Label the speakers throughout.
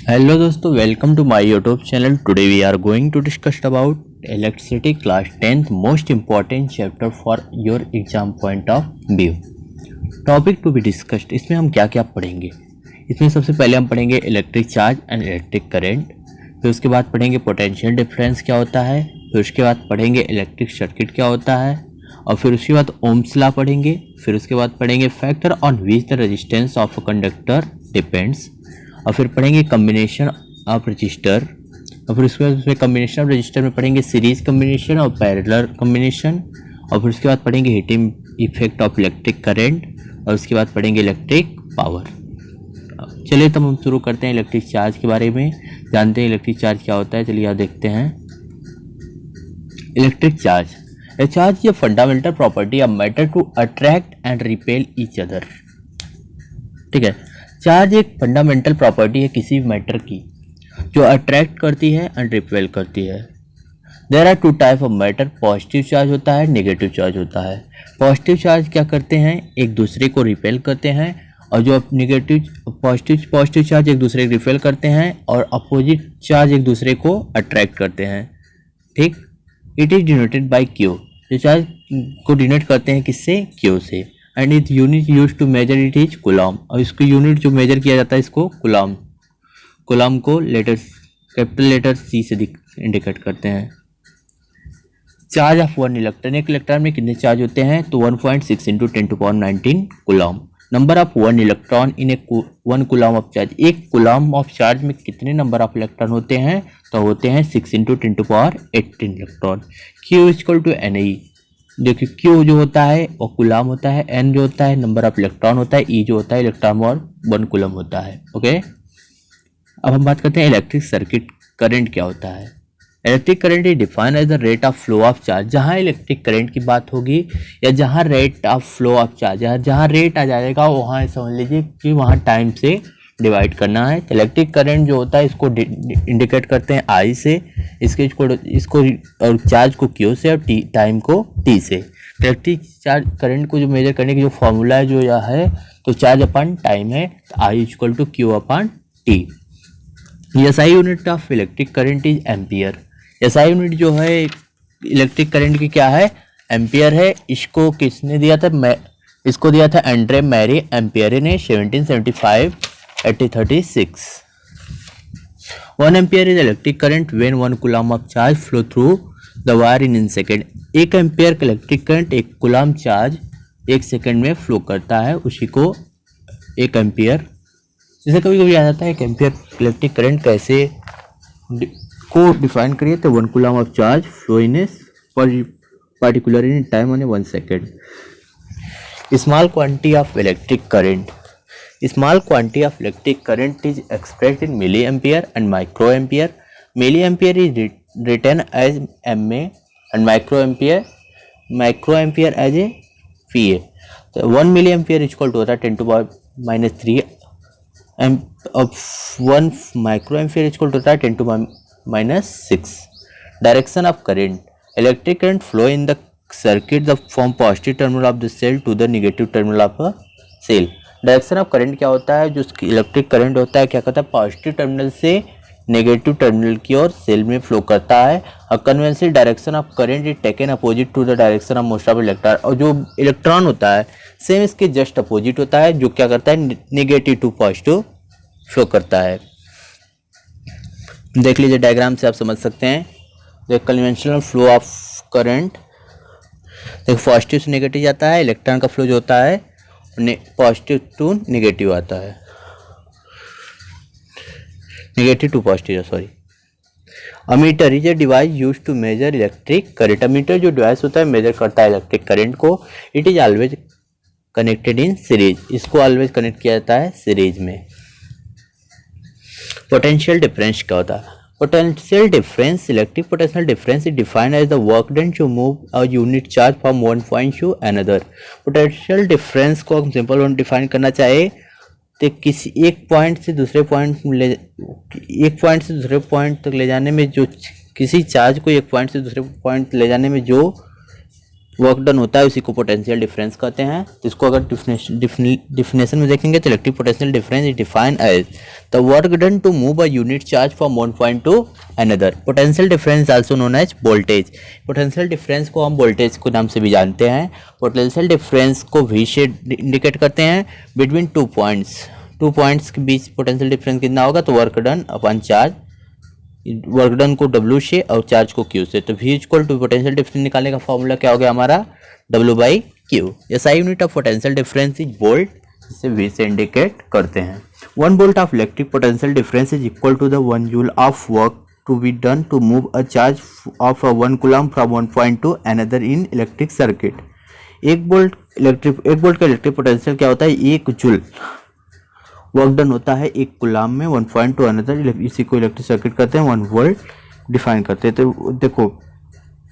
Speaker 1: Hello दोस्तों, welcome to my YouTube channel. Today we are going to discuss about electricity class 10th most important chapter for your exam point of view. Topic to be discussed, इसमें हम क्या क्या पढ़ेंगे। इसमें सबसे पहले हम पढ़ेंगे electric charge and electric current, फिर उसके बाद पढ़ेंगे पोटेंशियल डिफरेंस क्या होता है, फिर उसके बाद पढ़ेंगे इलेक्ट्रिक सर्किट क्या होता है, और फिर उसके बाद ओम्स लॉ पढ़ेंगे। फिर उसके बाद पढ़ेंगे factor on which the resistance of a conductor depends, और फिर पढ़ेंगे कम्बिनेशन ऑफ रजिस्टर, और फिर उसके बाद उसमें कम्बिनेशन ऑफ रजिस्टर में पढ़ेंगे सीरीज कम्बिनेशन और पैरेलल कम्बिनेशन, और फिर उसके बाद पढ़ेंगे heating effect of electric current, और उसके बाद पढ़ेंगे इलेक्ट्रिक पावर। चलिए तब हम शुरू करते हैं इलेक्ट्रिक चार्ज के बारे में, जानते हैं इलेक्ट्रिक चार्ज क्या होता है। चलिए आप देखते हैं electric charge. A charge is a fundamental property of matter to attract and repel each other. ठीक है, चार्ज एक फंडामेंटल प्रॉपर्टी है किसी मैटर की जो अट्रैक्ट करती है एंड रिपेल करती है। There are two type of matter, positive charge होता है, नेगेटिव चार्ज होता है। पॉजिटिव चार्ज क्या करते हैं, एक दूसरे को रिपेल करते हैं, और जो नेगेटिव पॉजिटिव चार्ज एक दूसरे को रिपेल करते हैं, और अपोजिट चार्ज एक दूसरे को अट्रैक्ट करते हैं। ठीक, it is denoted by Q. जो चार्ज को डिनोट करते हैं किससे, क्यू से, and it unit use to measure it is coulomb, और इसको यूनिट जो मेजर किया जाता है इसको कूलम। कूलम को लेटर कैपिटल लेटर सी से इंडिकेट करते हैं। चार्ज ऑफ वन इलेक्ट्रॉन, एक इलेक्ट्रॉन में कितने चार्ज होते हैं, तो 1.6 into 10⁻19 coulomb. Number of one electron in a one coulomb of charge, एक कूलम ऑफ चार्ज में कितने नंबर ऑफ इलेक्ट्रॉन होते हैं, तो होते हैं 6 into 10⁻18 electron. Q equal to N E, देखिए क्यू जो होता है वो कूलम होता है, एन जो होता है नंबर ऑफ इलेक्ट्रॉन होता है, ई जो होता है इलेक्ट्रॉन और वन कूलम होता है। ओके, अब हम बात करते हैं इलेक्ट्रिक सर्किट करंट क्या होता है। Electric current is define as the rate of flow of charge. जहाँ इलेक्ट्रिक करंट की बात होगी या जहाँ rate of flow of charge, जहाँ रेट आ जाएगा वहाँ समझ लीजिए कि वहाँ टाइम से डिवाइड करना है। इलेक्ट्रिक करंट जो होता है इसको इंडिकेट करते हैं आई से, इसको और चार्ज को क्यू से, और टाइम को टी से। इलेक्ट्रिक चार्ज करंट को जो मेजर करने की जो फॉर्मूला है जो यह है, तो चार्ज अपन टाइम है, I equal to Q upon T. SI unit of electric current is ampere. SI unit जो है इलेक्ट्रिक करंट की क्या है, एम्पियर है। इसको किसने दिया था, इसको दिया था एंड्रे मैरी एम्पियर ने 1775-1836। 1 ampere is electric current when 1 coulomb of charge flow through the wire in second. 1 ampere का इलेक्ट्रिक करंट एक कूलम चार्ज 1 सेकेंड में फ्लो करता है, उसी को 1 एम्पियर। जैसे कभी कभी आ जाता है 1 एम्पियर इलेक्ट्रिक करंट कैसे को डिफाइन करिए, तो 1 coulomb of charge flow in a particular in time on 1 second. Small quantity of electric current, small quantity of electric current is expressed in milliampere and microampere. Milliampere is written as mA and microampere as a VA. So 1 milliampere is equal to 10⁻³ of 1 microampere is equal to 10⁻⁶. Direction of current, electric current flow in the circuit from positive terminal of the cell to the negative terminal of a cell. Direction of current क्या होता है, जो electric current होता है क्या करता है, positive terminal से नेगेटिव टर्मिनल की ओर सेल में फ्लो करता है। और conventional direction of current is taken opposite to the direction of most of electron, और जो इलेक्ट्रॉन होता है सेम इसके जस्ट अपोजिट होता है, जो क्या करता है नेगेटिव टू पॉजिटिव फ्लो करता है। देख लीजिए डायग्राम से आप समझ सकते हैं। The conventional flow of current, देखो पॉजिटिव से नेगेटिव जाता है, इलेक्ट्रॉन का फ्लो जो होता है पॉजिटिव टू नेगेटिव आता है, negative to positive, sorry. Ammeter is a device use to measure electric current. Ammeter जो डिवाइस होता है मेजर करता है इलेक्ट्रिक करंट को। It is always connected in series, इसको ऑलवेज कनेक्ट किया जाता है सीरीज में। पोटेंशियल डिफरेंस क्या होता है, potential difference, electric potential difference is defined as the work done to move a unit charge from one point to another. Potential difference को हम सिंपल वन डिफाइन करना चाहे तो किसी एक पॉइंट से दूसरे पॉइंट तक ले जाने में जो किसी चार्ज को एक पॉइंट से दूसरे पॉइंट ले जाने में जो वर्क डन होता है उसी को पोटेंशियल डिफरेंस कहते हैं। तो इसको अगर डिफिनेशन में देखेंगे तो electric potential difference is defined as the work done to move a unit charge from one point to another. Potential difference also known as voltage. Potential difference को हम वोल्टेज के नाम से भी जानते हैं। पोटेंशियल डिफरेंस को वी से इंडिकेट करते हैं बिटवीन 2 पॉइंट्स के बीच पोटेंशियल डिफरेंस कितना होगा, तो वर्क डन अपन चार्ज, वर्क डन को W से और चार्ज को Q से। तो V equal to potential difference निकालने का फॉर्मूला क्या हो गया हमारा, W/Q। SI unit of potential difference is volt, जिसे V से इंडिकेट करते हैं। 1 volt of electric potential difference is equal to the 1 joule of work to be done to move a charge of 1 coulomb from one point to another in electric circuit. 1 volt का electric potential क्या होता है, 1 joule work done होता है 1 coulomb में 1 point to another, इसी को electric circuit कहते हैं, 1 वोल्ट डिफाइन करते हैं। तो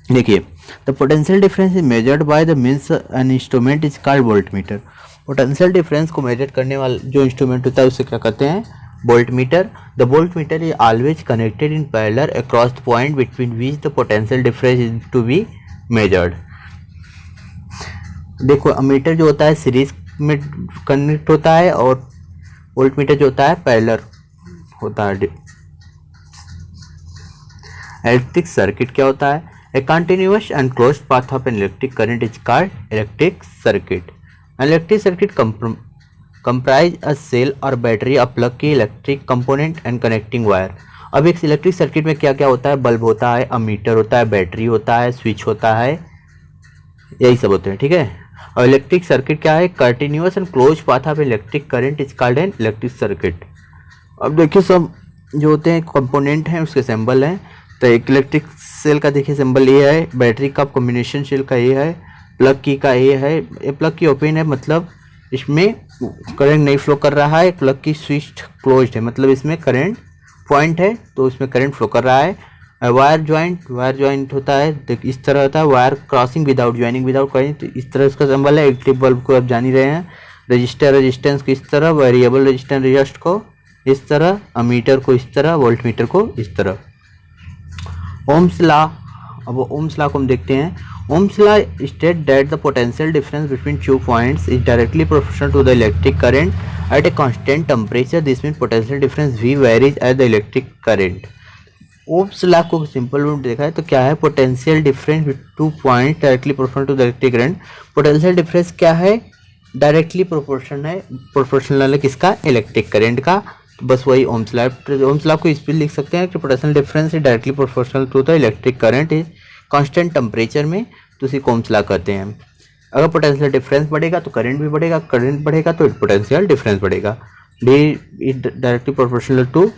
Speaker 1: देखिए the potential difference is measured by the means an instrument is called voltmeter. Potential difference को मेजर करने वाला जो इंस्ट्रूमेंट होता है उसे क्या कहते हैं, voltmeter. The voltmeter is always connected in parallel across the point between which the potential difference is to be measured. देखो अमीटर जो होता है सीरीज में कनेक्ट होता है और वोल्टमीटर जो होता है पैरेलल होता है। इलेक्ट्रिक सर्किट क्या होता है, a continuous and closed path of an electric current is called electric circuit. Electric circuit comprise a cell और battery, a plug key electric component and connecting wire. अब एक इलेक्ट्रिक सर्किट में क्या क्या होता है, बल्ब होता है, अमीटर होता है, बैटरी होता है, स्विच होता है, यही सब होते हैं, ठीक है। और इलेक्ट्रिक सर्किट क्या है, continuous and close path of electric current is called an electric circuit. अब देखिए सब जो होते हैं कंपोनेंट हैं उसके सिंबल हैं। तो एक इलेक्ट्रिक सेल का देखिए सिंबल ये है, बैटरी का कॉम्बिनेशन सेल का ये है, प्लग की का ये है। ये प्लग की ओपन है मतलब इसमें करंट नहीं फ्लो कर रहा है, प्लग की स्विच क्लोज्ड है मतलब इसमें करंट पॉइंट है तो इसमें करंट फ्लो कर रहा है। वायर ज्वाइंट होता है, देख इस तरह होता है, wire crossing without joining without करें तो इस तरह इसका सिंबल है। इलेक्ट्रिक बल्ब को आप जान ही रहे हैं, रेजिस्टेंस को इस तरह, वेरिएबल रेजिस्टेंस रेजिस्ट को इस तरह, अमीटर को इस तरह, वोल्टमीटर को इस तरह। ओम्स लॉ, अब ओम्स लॉ को हम देखते हैं। Ohm's law state that the potential difference between 2 points is directly proportional to the electric current at a constant temperature. This mean potential difference V varies at the electric current. Ohm's law को simple में देखा है तो क्या है, potential difference with 2 point directly proportional to the electric current. Potential difference क्या है, directly proportional है किसका, इलेक्ट्रिक करंट का। तो बस वही ओम्स लॉ। ओम्स लॉ को इस पर लिख सकते हैं कि potential difference is directly proportional to the electric current is constant temperature में, तो उसी को ओम्स लॉ कहते हैं। अगर पोटेंशियल डिफरेंस बढ़ेगा तो करंट भी बढ़ेगा, करंट बढ़ेगा तो पोटेंशियल डिफरेंस बढ़ेगा। D is directly proportional to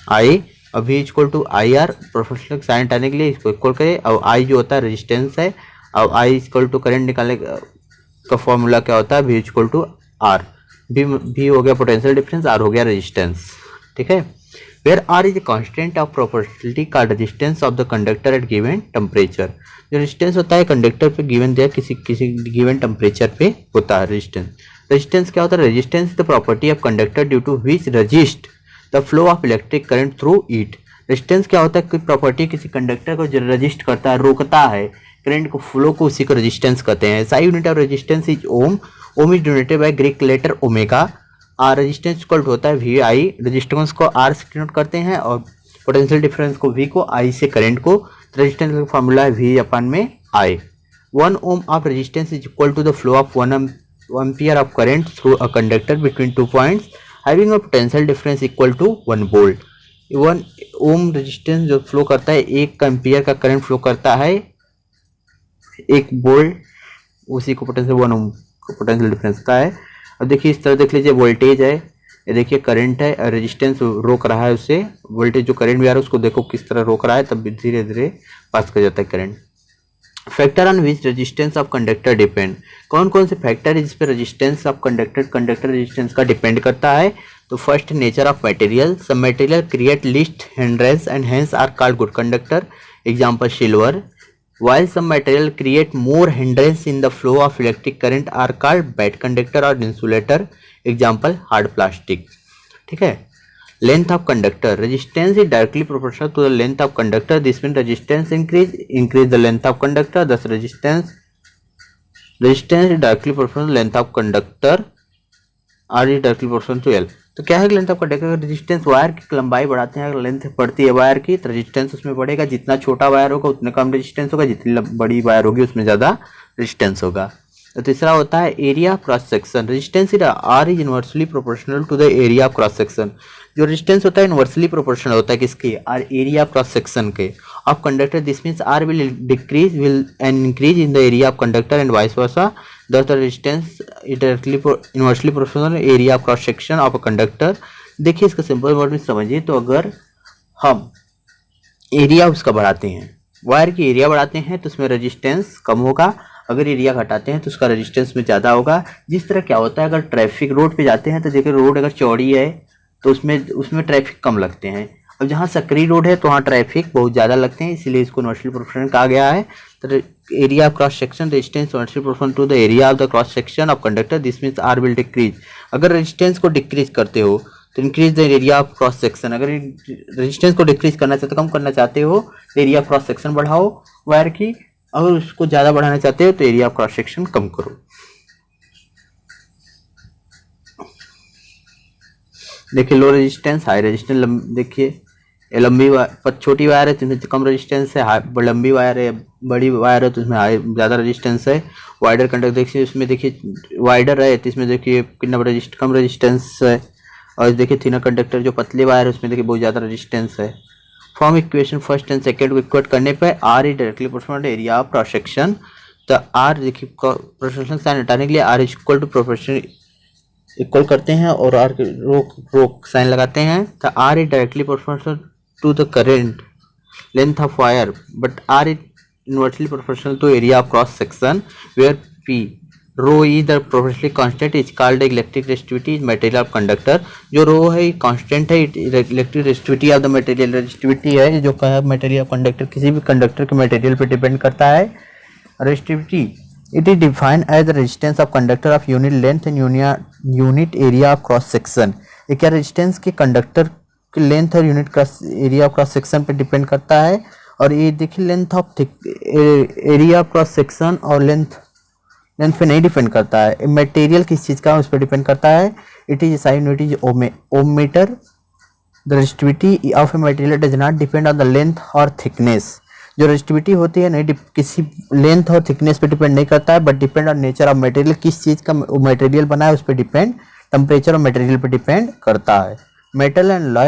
Speaker 1: I, और V equal to I R, proportional sign हटाने के लिए इसको इक्वल करें। और I जो होता है रेजिस्टेंस है, और I इक्वल टू करंट निकालने का फॉर्मूला क्या होता है, V equal to R. V हो गया पोटेंशियल डिफरेंस, R हो गया रेजिस्टेंस, ठीक है। Where R is a constant of proportionality का resistance of the conductor at given temperature. जो रेजिस्टेंस होता है कंडक्टर पे गिवन दिया किसी गिवन टेम्परेचर पे होता है रेजिस्टेंस। रेजिस्टेंस क्या होता है, resistance the property of conductor due to which resist the flow of electric current through it. Resistance क्या होता है, कोई प्रॉपर्टी किसी कंडक्टर को जो रजिस्ट करता है, रोकता है करंट को फ्लो को, उसी को रेजिस्टेंस कहते हैं। SI unit of resistance is ohm. Ohm is denoted by Greek letter omega. R resistance equal to होता है VI, रेजिस्टेंस को R से डिनोट करते हैं और पोटेंशियल डिफरेंस को V को I से करंट को। रेजिस्टेंस का फॉर्मूला है V अपन में I। 1 ohm of resistance is equal to the flow of 1 ampere of current through a conductor between 2 points having a potential difference equal to 1 volt. 1 ohm resistance जो flow करता है, 1 ampere का current flow करता है 1 volt, उसी को potential 1 ओम को potential difference होता है। अब देखिए इस तरह देख लीजिए, वोल्टेज है, ये देखिए करंट है और रेजिस्टेंस रोक रहा है उससे। वोल्टेज जो करंट भी आ रहा है उसको देखो किस तरह रोक रहा है, तब धीरे धीरे पास कर जाता है current. Factor on which resistance of conductor depend. कौन कौन से फैक्टर है जिस पे रेजिस्टेंस ऑफ कंडक्टर रेजिस्टेंस का डिपेंड करता है। तो first, nature of material. Some material create least hindrance and hence are called good conductor, example silver, while some material create more hindrance in the flow of electric current are called bad conductor or insulator, example hard plastic, ठीक है। Length of conductor, resistance is directly proportional to the length of conductor. This means resistance increase the length of conductor, thus resistance is directly proportional to length of conductor, R is directly proportional to L. तो क्या है length of conductor का resistance, wire की लंबाई बढ़ाते हैं, अगर length बढ़ती है वायर की तो रेजिस्टेंस उसमें बढ़ेगा, जितना छोटा वायर होगा उतने कम रेजिस्टेंस होगा, जितनी बड़ी वायर होगी उसमें ज़्यादा रेजिस्टेंस होगा। तो तीसरा होता है area cross section, resistance R is inversely proportional to the area of cross section. जो रेजिस्टेंस होता है इनवर्सली प्रोपोर्शनल होता है किसके, R area of cross section के of conductor. This means R will decrease will and increase in the area of conductor and vice versa. Thus the resistance is directly inversely proportional area of cross section of a conductor। देखिए इसका simple word में समझिए, तो अगर हम area उसका बढ़ाते हैं, वायर की एरिया बढ़ाते हैं तो उसमें रेजिस्टेंस कम होगा, अगर एरिया घटाते हैं तो उसका रेजिस्टेंस में ज़्यादा होगा। जिस तरह क्या होता है, अगर ट्रैफिक रोड पे जाते हैं तो देखिए रोड अगर चौड़ी है तो उसमें ट्रैफिक कम लगते हैं, अब जहाँ सकरी रोड है तो वहाँ ट्रैफिक बहुत ज़्यादा लगते हैं, इसीलिए इसको इनवर्सली प्रोपोर्शनल कहा गया है। तो area of cross section resistance inversely proportional to the area of the cross section of conductor. This means R will decrease. अगर रेजिस्टेंस को डिक्रीज करते हो तो increase the area of cross section, अगर रेजिस्टेंस को डिक्रीज करना चाहते हो, कम करना चाहते हो तो एरिया ऑफ क्रॉस सेक्शन बढ़ाओ वायर की, अगर उसको ज़्यादा बढ़ाना चाहते हो तो एरिया ऑफ क्रॉस सेक्शन कम करो। देखिए लो रेजिस्टेंस हाई रेजिस्टेंस, देखिए ये लंबी छोटी वायर है तो इसमें कम रेजिस्टेंस है, लंबी वायर है बड़ी वायर है तो इसमें हाई ज़्यादा रेजिस्टेंस है। वाइडर कंडक्टर देखिए इसमें देखिए वाइडर है तो इसमें देखिए कितना कम रेजिस्टेंस है, और देखिए थिनर कंडक्टर जो पतली वायर है उसमें देखिए बहुत ज़्यादा रेजिस्टेंस है। From equation first and second को इक्वेट करने पर R is directly proportional to area of cross section. तो आर देखिए प्रोपोर्शनल साइन हटाने के लिए R is equal to proportional equal करते हैं और आर के रोक साइन लगाते हैं, तो R is directly proportional to the current length of wire but R is inversely proportional to area of cross section where P rho is the proportionally constant is called electric resistivity is material of conductor। जो रो है constant है, electric resistivity of the material resistivity है जो का material of conductor, किसी भी conductor के material पे डिपेंड करता है। Resistivity it is defined as the resistance of conductor of unit length and unit area of cross section. ये क्या रेजिस्टेंस के कंडक्टर लेंथ और unit cross area of cross section पे डिपेंड करता है। और ये देखिए length of area of cross section और लेंथ पे नहीं डिपेंड करता है, मटेरियल किस चीज़ का उस पर डिपेंड करता है। It is sign unit is ohm metre. The resistivity of a material does not depend on the length और थिकनेस। जो रेजिस्टिविटी होती है नहीं किसी लेंथ और थिकनेस पे डिपेंड नहीं करता है, but depend on nature of material, किस चीज़ का मटेरियल बना है उस पर डिपेंड, टेम्परेचर और मटेरियल पे डिपेंड करता है। Metal and alloy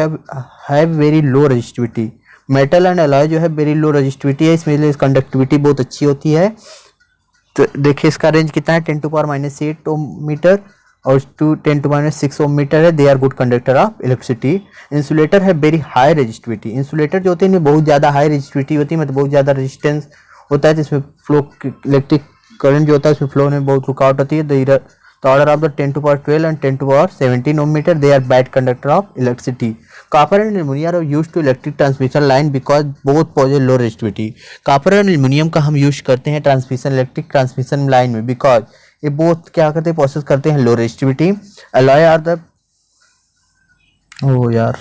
Speaker 1: have very low resistivity. Metal and alloy जो है वेरी लो रेजिस्टिविटी है, इसमें कंडक्टिविटी बहुत अच्छी होती है। तो देखिए इसका रेंज कितना है, 10⁻⁸ ओम मीटर और 10⁻⁶ ओम मीटर है। They are good conductor of electricity. Insulator है वेरी हाई रेजिस्टिविटी। इंसुलेटर जो होते हैं बहुत ज़्यादा हाई रेजिस्टिविटी होती है, मतलब बहुत ज़्यादा रेजिस्टेंस होता है, जिसमें फ्लो इलेक्ट्रिक करंट जो होता है उसमें फ्लो में बहुत रुकावट होती है। The order of the 10⁻12 and 10⁻17 ohm meter, they are bad conductor of electricity. Copper and aluminum are used to electric transmission line because both possess low resistivity. Copper and aluminum का हम use करते हैं transmission electric transmission line में, because ये both क्या करते हैं, process करते हैं low resistivity. Alloy are the ओ यार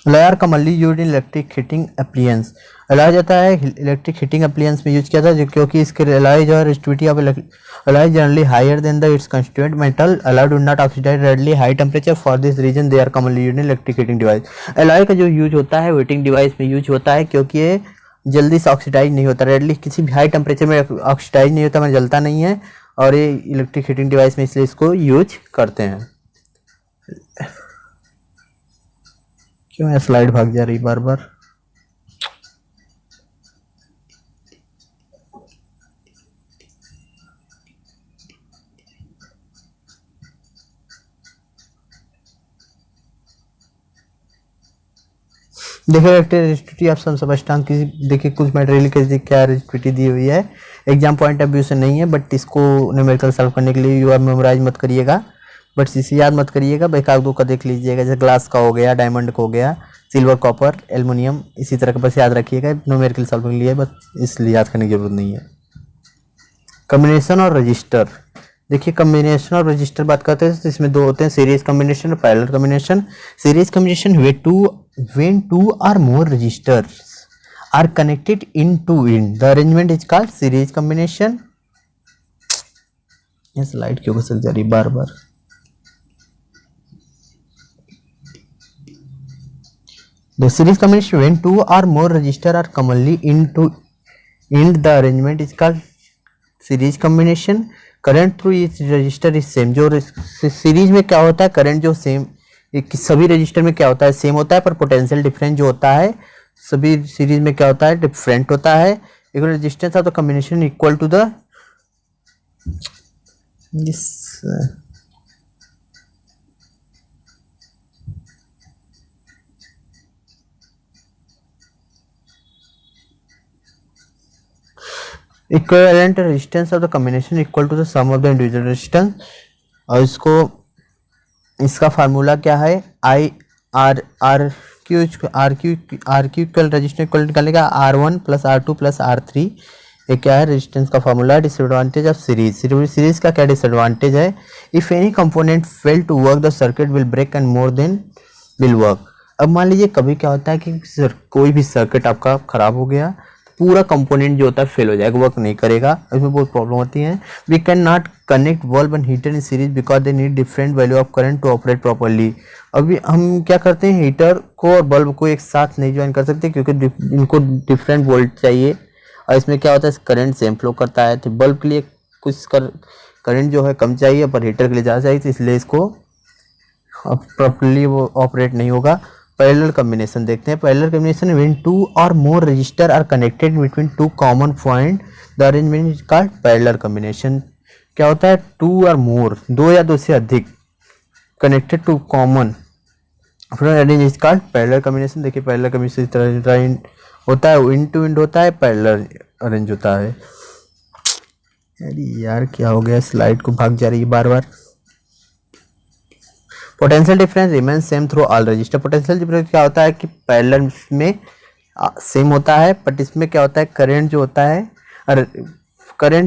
Speaker 1: alloy are commonly used in electric heating appliances. Alloy जाता है इलेक्ट्रिक हीटिंग एप्लियंस में यूज किया था, क्योंकि इसके अलॉय जो है resistivity of alloy generally higher than the its constituent metal. Alloy do not oxidise readily high temperature, for this reason they are commonly used in electric heating device. Alloy का जो use होता है heating device में use होता है, क्योंकि ये जल्दी से ऑक्सीडाइज नहीं होता, रेडली किसी भी हाई टेम्परेचर में ऑक्सीडाइज नहीं होता, मतलब जलता नहीं है, और ये इलेक्ट्रिक हीटिंग डिवाइस में इसलिए इसको यूज करते हैं। क्यों है स्लाइड भाग जा रही बार बार। देखिए रेजिस्टिविटी ऑफ सम सबस्टेंस की, देखिए कुछ मटेरियल की क्या रेजिस्टिविटी दी हुई है, एग्जाम पॉइंट ऑफ व्यू से नहीं है, बट इसको न्यूमेरिकल सॉल्व करने के लिए यू आर मेमोराइज मत करिएगा, बट इसे याद मत करिएगा, एक दो का देख लीजिएगा, जैसे ग्लास का हो गया, डायमंड का हो गया, सिल्वर, कॉपर, एल्युमिनियम, इसी तरह का बस याद रखिएगा न्यूमेरिकल सॉल्व के लिए, बस इसलिए याद करने की जरूरत नहीं है। कॉम्बिनेशन और रजिस्टर, देखिए कम्बिनेशन और रजिस्टर बात करते हैं तो इसमें दो होते हैं, सीरीज कम्बिनेशन और parallel combination. Series combination when two or more registers are connected in the arrangement is called series combination। ये स्लाइड क्यों चल जा रही बार बार। The series combination when two or more registers are commonly in the arrangement is called series combination. Current through इस register is same. जो series में क्या होता है, करंट जो सेम सभी रजिस्टर में क्या होता है, सेम होता है, पर पोटेंशियल डिफरेंस जो होता है सभी सीरीज में क्या होता है, डिफरेंट होता है। एक resistance of the combination equal to the equivalent resistance of the combination equal to the sum of the individual resistance. और इसका फार्मूला क्या है, I R R Q equal resistance equal निकालेगा R1 plus R2 plus R3। ये क्या है, resistance का formula. Disadvantage of series का क्या डिसएडवांटेज है, if any component fail to work the circuit will break and more then will work. अब मान लीजिए कभी क्या होता है कि कोई भी सर्किट आपका खराब हो गया, पूरा कंपोनेंट जो होता है फेल हो जाएगा, वर्क नहीं करेगा, इसमें बहुत प्रॉब्लम होती है। We can not connect bulb and heater in series because they need different value of current to operate properly. अभी हम क्या करते हैं, हीटर को और बल्ब को एक साथ नहीं ज्वाइन कर सकते क्योंकि इनको डिफरेंट वोल्ट चाहिए, और इसमें क्या होता है करंट सेम फ्लो करता है। तो बल्ब के लिए कुछ करंट जो है कम चाहिए, पर हीटर के लिए ज़्यादा चाहिए, तो इसलिए इसको प्रॉपर्ली वो ऑपरेट नहीं होगा। पैरेलल कॉम्बिनेशन देखते हैं। Parallel combination when two or more register are connected between two common point the arrangement is called parallel combination. क्या होता है, टू और मोर, दो या दो से अधिक, connected to common arrange is called parallel combination. देखिए पैरेलल कॉम्बिनेशन इस तरह होता है, विंड टू विंड होता है, पैरेलल अरेंज होता है। अरे यार क्या हो गया, स्लाइड को भाग जा रही है बार बार। Potential difference remains same through all register. Potential difference क्या होता है कि पैरेलल में सेम होता है, बट इसमें क्या होता है, करंट जो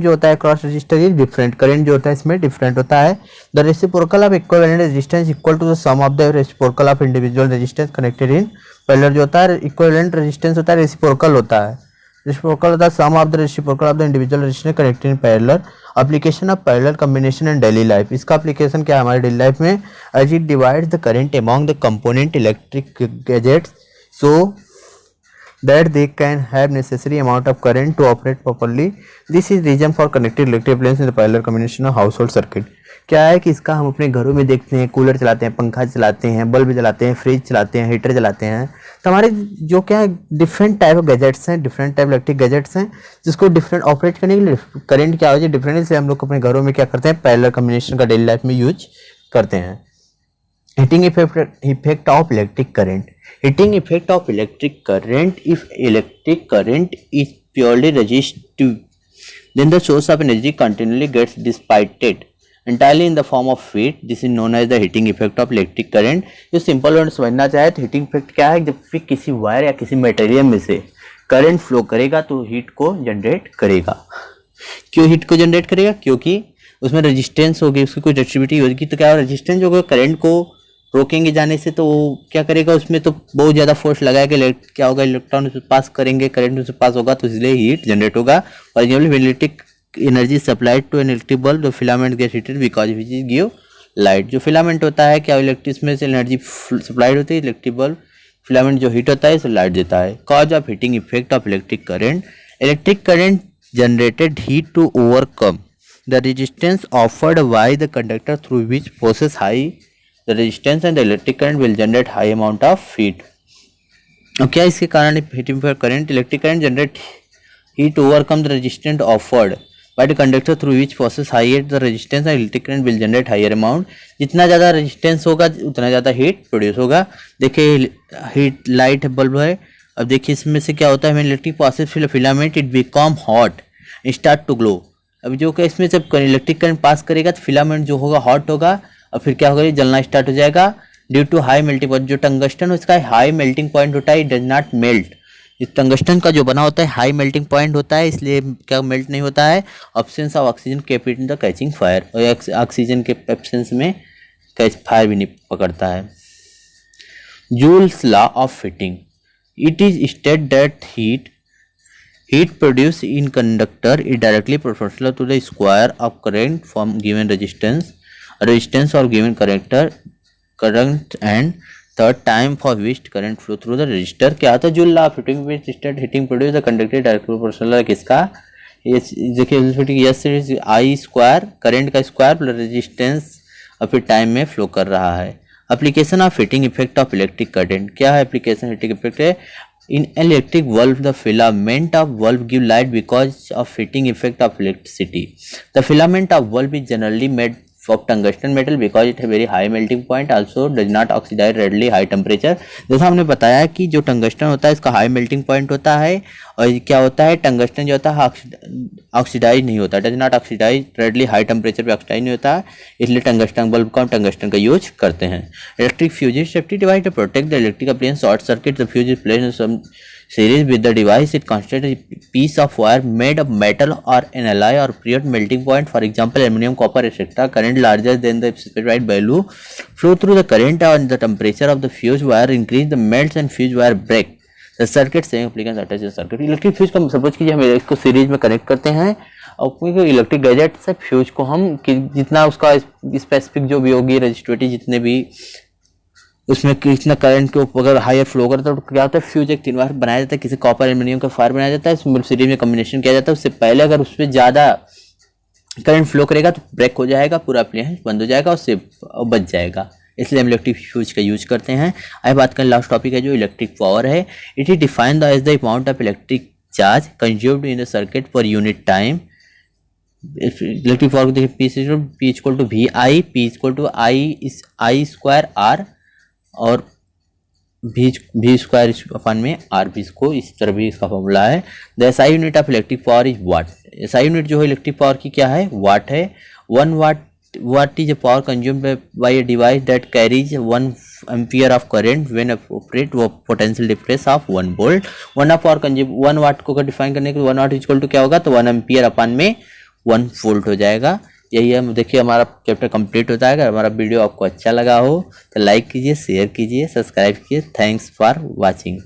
Speaker 1: होता है across resistor is different. Current जो होता है इसमें डिफरेंट होता है। The reciprocal of equivalent resistance equal to the sum of the reciprocal of individual resistance connected in parallel. जो होता है इक्विवेलेंट रेजिस्टेंस होता है, रेसिप्रोकल होता है, रेसिप्रोकल होता है sum of the reciprocal of the individual resistance connected in parallel. Application of parallel combination in daily life. इसका एप्लीकेशन क्या है हमारे डेली लाइफ में, as it divides the current among the component electric gadgets so that they can have necessary amount of current to operate properly. This is reason for connected electric appliances in the parallel combination of household circuit. क्या है कि इसका हम अपने घरों में देखते हैं, कूलर चलाते हैं, पंखा चलाते हैं, बल्ब जलाते हैं, फ्रिज चलाते हैं, हीटर चलाते हैं। तो हमारे जो क्या है डिफरेंट टाइप ऑफ गैजेट्स हैं, डिफरेंट टाइप इलेक्ट्रिक गैजेट्स हैं, जिसको डिफरेंट ऑपरेट करने के लिए करंट क्या हो जाए डिफरेंट, इसलिए हम लोग अपने घरों में क्या करते हैं, पैरेलल कॉम्बिनेशन का डेली लाइफ में यूज करते हैं। Heating effect of electric current. Heating effect of electric current. If electric current is purely resistive, then the source of energy continually gets dissipated entirely in the form of heat. This is known as the heating effect of electric current. जो simple word समझना चाहे तो heating effect क्या है, जब भी किसी wire या किसी मटेरियल में से करंट फ्लो करेगा तो हीट को जनरेट करेगा। क्यों हीट को जनरेट करेगा, क्योंकि उसमें रेजिस्टेंस होगी, उसकी कोई डक्टिविटी होगी, तो क्या रेजिस्टेंस होगा, करंट को रोकेंगे जाने से, तो क्या करेगा, उसमें तो बहुत ज़्यादा फोर्स लगाएगा, क्या होगा, इलेक्ट्रॉन उसमें पास करेंगे, करंट उसमें पास होगा, तो इसलिए हीट जनरेट होगा। और electric energy supplied to an electric bulb, the filament gets heated because which is give light. जो फिलामेंट होता है क्या इलेक्ट्रिक में से एनर्जी सप्लाइड होती है, इलेक्ट्रिक बल्ब फिलामेंट जो हीट होता है इसे लाइट देता है। Cause of heating effect of electric current. Electric current generated heat to overcome the resistance offered by the conductor through which process high the resistance and the electric current will generate high amount of heat. और क्या इसके कारण heating current, electric current generate heat to overcome the resistance offered by the conductor through which process higher the resistance and electric current will generate higher amount. जितना ज़्यादा resistance होगा उतना ज़्यादा heat produce होगा। देखिए हीट लाइट बल्ब है, अब देखिए इसमें से क्या होता है, electric process filament it become hot start to glow. अब जो कि इसमें जब इलेक्ट्रिक करंट पास करेगा तो फिलामेंट जो होगा हॉट होगा और फिर क्या होगा, ये जलना स्टार्ट हो जाएगा due to high melting point. जो टंगस्टन उसका हाई मेल्टिंग पॉइंट होता है, इट डज नॉट मेल्ट, इस टंगस्टन का जो बना होता है हाई मेल्टिंग पॉइंट होता है, इसलिए क्या मेल्ट नहीं होता है, absence of oxygen keep it in the catching fire, और ऑक्सीजन के एब्सेंस में कैच फायर भी नहीं पकड़ता है। Joule's law of heating, it is state that heat produced in conductor is directly proportional to the square of current from given resistance or given current and third time for which current flow through the resistor। क्या होता है joule law of heating which state heating produce the conductor directly proportional है किसका, ये देखिए fitting yes I square current का square plus resistance और फिर टाइम में फ्लो कर रहा है। Application of heating effect of electric current, क्या है एप्लीकेशन हीटिंग इफेक्ट है, in electric bulb the filament of bulb give light because of heating effect of electricity। The filament of bulb is generally made of tungsten metal because it has very high melting point, also does not oxidize readily high temperature। जैसा हमने बताया कि जो tungsten होता है इसका high melting point होता है, और क्या होता है टंगस्टन जो होता है ऑक्सीडाइज नहीं होता, does not oxidise readily high temperature पे ऑक्सीडाइज नहीं होता, इसलिए टंगस्टन बल्ब का टंगस्टन का यूज करते हैं। Electric fuse safety device to protect the electric appliance short circuit, the fuse is placed in some series with the device, it consists a piece of wire made of metal or an alloy or period melting point, for example aluminum, copper, etc. Current larger than the specified value flow through the current and the temperature of the fuse wire increase the melts and fuse wire break the circuit same applicants attach the circuit। Electric fuse को suppose कीजिए हम इसको series में connect करते हैं और कोई electric gadget से फ्यूज को हम जितना उसका स्पेसिफिक जो भी होगी रजिस्टिविटी जितने भी उसमें कितना करंट के ऊपर अगर हायर फ्लो करता है तो क्या होता है फ्यूज एक 3 बार बनाया जाता है, किसी कॉपर एल्यूमिनियम का फायर बनाया जाता है, इसमें सीरीज में कॉम्बिनेशन किया जाता है। उससे पहले अगर उस पर ज़्यादा करंट फ्लो करेगा तो ब्रेक हो जाएगा, पूरा अप्लायंस बंद हो जाएगा, उससे बच जाएगा, इसलिए हम इलेक्ट्रिक फ्यूज का यूज करते हैं। आइए बात करें लास्ट टॉपिक है जो इलेक्ट्रिक पावर है। It is defined as the amount of electric charge consumed in the circuit per unit time. Electric power को देखिए P equal to V I, P equal to I square R और भी square upon में are भी, इसको इस तरह भी इसका फॉर्मूला है। The SI unit of electric power is what. SI unit जो है इलेक्ट्रिक पावर की क्या है, वाट है। 1 watt is a power consumed by a device that carries 1 ampere of current when operate वो potential difference of 1 volt. 1 power consume 1 watt को define करने के 1 वाट इक्वल टू क्या होगा, तो 1 एम्पियर अपन में 1 वोल्ट हो जाएगा। यही है, देखिए हमारा चैप्टर कंप्लीट होता है। अगर हमारा वीडियो आपको अच्छा लगा हो तो लाइक कीजिए, शेयर कीजिए, सब्सक्राइब कीजिए। Thanks for watching.